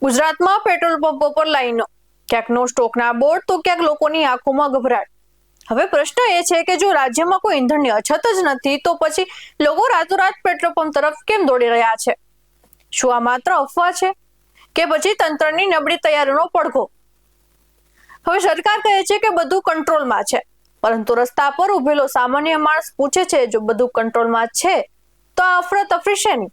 ગુજરાતમાં પેટ્રોલ પંપો પર લાઈનો, ક્યાંક નો સ્ટોકના બોર્ડ તો ક્યાંક લોકોની આંખોમાં ગભરાટ. હવે પ્રશ્ન એ છે કે જો રાજ્યમાં કોઈ ઈંધણની અછત જ નથી તો પછી લોકો રાતોરાત પેટ્રોલ પંપ તરફ કેમ દોડી રહ્યા છે? શું આ માત્ર અફવા છે કે પછી તંત્રની નબળી તૈયારીનો પડઘો? હવે સરકાર કહે છે કે બધું કંટ્રોલમાં છે, પરંતુ રસ્તા પર ઉભેલો સામાન્ય માણસ પૂછે છે, જો બધું કંટ્રોલમાં છે તો આ અફરાતફરી શેની?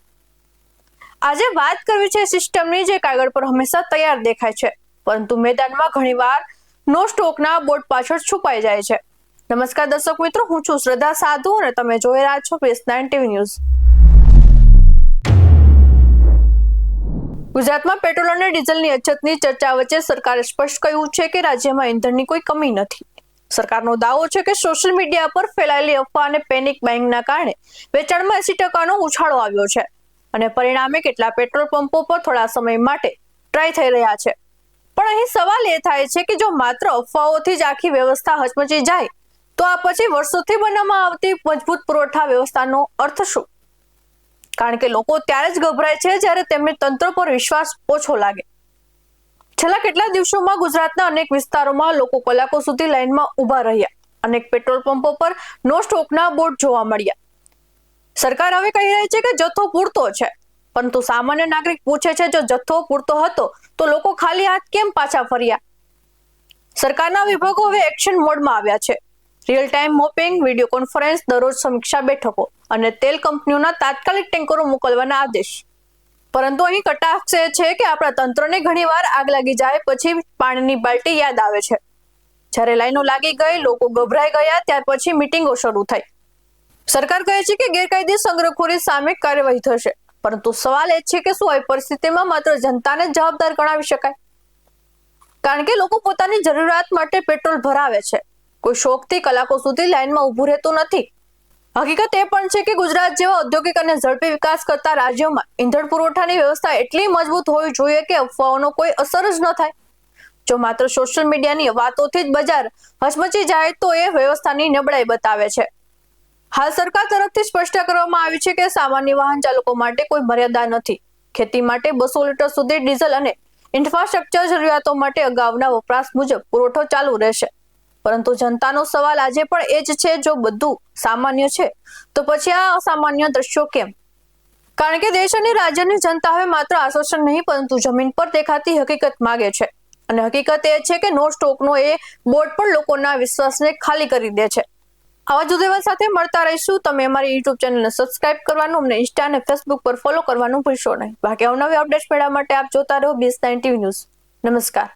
આજે વાત કરવી છે સિસ્ટમની, જે કાગળ પર હંમેશા તૈયાર દેખાય છે, પરંતુ મેદાનમાં ઘણીવાર નો સ્ટોકના બોર્ડ પાછળ છુપાઈ જાય છે. નમસ્કાર દર્શક મિત્રો, હું છું શ્રદ્ધા સાધુ અને તમે જોઈ રહ્યા છો BS9 TV ન્યૂઝ. ગુજરાતમાં પેટ્રોલ અને ડીઝલની અછતની ચર્ચા વચ્ચે સરકારે સ્પષ્ટ કહ્યું છે કે રાજ્યમાં ઈંધણની કોઈ કમી નથી. સરકારનો દાવો છે કે સોશિયલ મીડિયા પર ફેલાયેલી અફવા અને પેનિક બાઇંગના કારણે વેચાણમાં 80% ઉછાળો આવ્યો છે અને પરિણામે કેટલાક પેટ્રોલ પંપો પર થોડા સમય માટે ટ્રાય થઈ રહ્યા છે. પણ અહીં સવાલ એ થાય છે કે જો માત્ર અફવાઓથી જ આખી વ્યવસ્થા હચમચી જાય તો આ પછી વર્ષોથી બનાવવામાં આવતી મજબૂત પુરવઠા વ્યવસ્થાનો અર્થ શું? કારણ કે લોકો ત્યારે જ ગભરાય છે જ્યારે તેમને તંત્ર પર વિશ્વાસ ઓછો લાગે. છેલ્લા કેટલા દિવસોમાં ગુજરાતના અનેક વિસ્તારોમાં લોકો કલાકો સુધી લાઈનમાં ઊભા રહ્યા. અનેક પેટ્રોલ પંપો પર નો સ્ટોકના બોર્ડ જોવા મળ્યા. સરકાર હવે કહી રહી છે કે જથ્થો પૂરતો છે, પરંતુ સામાન્ય નાગરિક પૂછે છે, જો જથ્થો પૂરતો હતો તો લોકો ખાલી હાથ કેમ પાછા ફર્યા? સરકારના વિભાગો હવે એક્શન મોડમાં આવ્યા છે. રિયલ ટાઈમ મોપિંગ, વિડીયો કોન્ફરન્સ, દરરોજ સમીક્ષા બેઠકો અને તેલ કંપનીઓના તાત્કાલિક ટેન્કરો મોકલવાના આદેશ. પરંતુ અહીં કટાક્ષ એ છે કે આપણા તંત્રને ઘણીવાર આગ લાગી જાય પછી પાણીની બાલટી યાદ આવે છે. જ્યારે લાઈનો લાગી ગઈ, લોકો ગભરાઈ ગયા, ત્યાર પછી મીટિંગો શરૂ થઈ. સરકાર કહે છે કે ગેરકાયદે સંગ્રહખોરી સામે કાર્યવાહી થશે, પરંતુ સવાલ એ છે કે શું આવી પરિસ્થિતિમાં માત્ર જનતાને જવાબદાર ગણાવી શકાય? કારણ કે લોકો પોતાની જરૂરિયાત માટે પેટ્રોલ ભરાવે છે, કોઈ શોખથી કલાકો સુધી લાઈનમાં ઊભું રહેતું નથી. હકીકત એ પણ છે કે ગુજરાત જેવા ઔદ્યોગિક અને ઝડપી વિકાસ કરતા રાજ્યોમાં ઈંધણ પુરવઠાની વ્યવસ્થા એટલી મજબૂત હોવી જોઈએ કે અફવાઓનો કોઈ અસર જ ન થાય. જો માત્ર સોશિયલ મીડિયાની વાતોથી જ બજાર હચમચી જાય તો એ વ્યવસ્થાની નબળાઈ બતાવે છે. હાલ સરકાર તરફથી સ્પષ્ટ કરવામાં આવ્યું છે કે સામાન્ય વાહન ચાલકો માટે કોઈ મર્યાદા નથી. ખેતી માટે 200 લીટર સુધી ડીઝલ અને ઇન્ફ્રાસ્ટ્રક્ચર જરૂરિયાતો માટે અગાઉના વપરાશ મુજબ પુરવઠો ચાલુ રહેશે. પરંતુ જનતાનો સવાલ આજે પણ એ જ છે, જો બધું સામાન્ય છે તો પછી આ અસામાન્ય દ્રશ્યો કેમ? કારણ કે દેશ અને રાજ્યની જનતા હવે માત્ર આશ્વાસન નહીં, પરંતુ જમીન પર દેખાતી હકીકત માંગે છે. અને હકીકત એ છે કે નો સ્ટોકનો એ બોર્ડ પણ લોકોના વિશ્વાસને ખાલી કરી દે છે. આવા જ ઉદ્દેશ સાથે મળતા રહીશું. તમે અમારી YouTube ચેનલને સબસ્ક્રાઇબ કરવાનું, અમને ઇન્સ્ટા અને ફેસબુક પર ફોલો કરવાનું ભૂલશો નહીં. બાકી અવનવી અપડેટ્સ મેળવવા માટે આપ જોતા રહો BS9 TV ન્યૂઝ. નમસ્કાર.